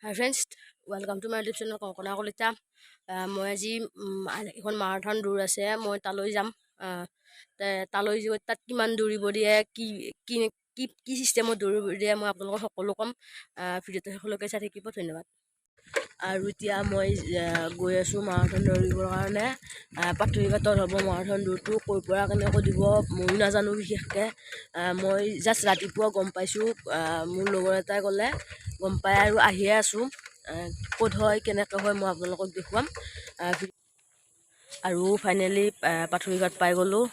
High friends, welcome to my YouTube channel Kankana Kalita. মই আজি এখন মাৰাথন দৌৰ আছে, মই তালৈ যাম। তালৈ গৈ তাত কিমান দৌৰিব দিয়ে, কি কি কি কি চিষ্টেমত দৌৰিব দিয়ে, মই আপোনালোকক সকলো ক'ম। ভিডিঅ'টো শেষলৈকে চাই থাকিব। ধন্যবাদ। আৰু এতিয়া মই গৈ আছোঁ মাৰাথন দৌৰিবৰ কাৰণে। পাথৰীঘাটত হ'ব মাৰাথন দৌৰটো। ক'ৰ পৰা কেনেকৈ দিব ময়ো নাজানো বিশেষকৈ। মই জাষ্ট ৰাতিপুৱা গম পাইছোঁ, মোৰ লগৰ এটাই ক'লে, গম পাই আৰু আহিয়ে আছোঁ। ক'ত হয় কেনেকৈ হয় মই আপোনালোকক দেখুৱাম। আৰু ফাইনেলি পাথৰীঘাট পাই গ'লোঁ।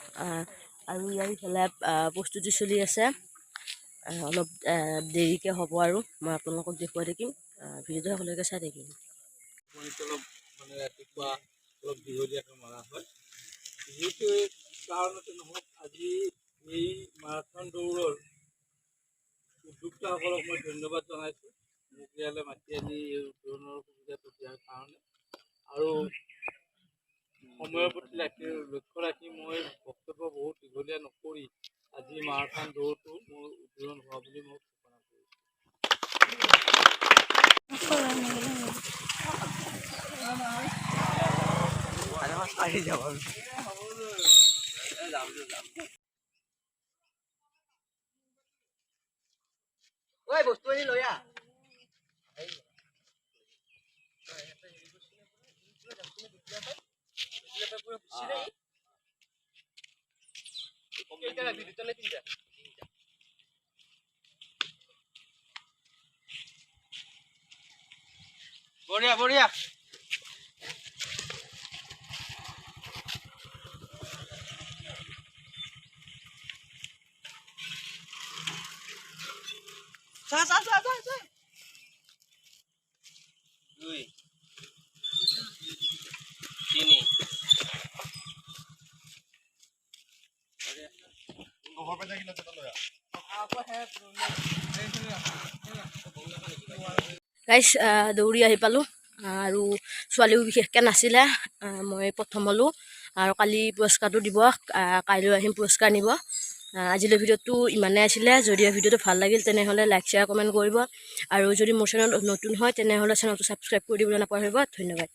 আৰু ইয়াৰ ইফালে প্ৰস্তুতি চলি আছে। অলপ দেৰিকৈ হ'ব আৰু মই আপোনালোকক দেখুৱাই থাকিম। ভিডিঅ'টো সকলোকে চাই থাকিম। মানে ৰাতিপুৱা অলপ দীঘলীয়াকৈ মৰা হয়। যিটো কাৰণতে নহওক, আজি এই মাৰাথন দৌৰৰ উদ্যোক্তাসকলক মই ধন্যবাদ জনাইছোঁ। মোক ইয়ালৈ মাতি আনি এই উদ্বোধনৰ সুবিধাটো দিয়াৰ কাৰণে। আৰু সময়ৰ প্ৰতি লক্ষ্য ৰাখি মই বক্তব্য বহুত দীঘলীয়া নকৰি আজি মাৰাথন দৌৰটো মোৰ উদ্বোধন হোৱা বুলি মই ঘোষণা কৰিছোঁ। বস্তু আনি লৈ আহ। বঢ়িয়া বঢ়িয়া। দুই তিনি গাইজ, দৌৰি আহি পালোঁ। আৰু ছোৱালীও বিশেষকৈ নাছিলে। মই প্ৰথম হ'লোঁ। আৰু কালি পুৰস্কাৰটো দিব, কাইলৈ আহিম পুৰস্কাৰ নিব। আজিলৈ ভিডিঅ'টো ইমানেই আছিলে। যদি ভিডিঅ'টো ভাল লাগিল তেনেহ'লে লাইক শ্বেয়াৰ কমেণ্ট কৰিব। আৰু যদি মোৰ চেনেলত নতুন হয় তেনেহ'লে চেনেলটো ছাবস্ক্ৰাইব কৰি দিবলৈ নাপাহৰিব। ধন্যবাদ।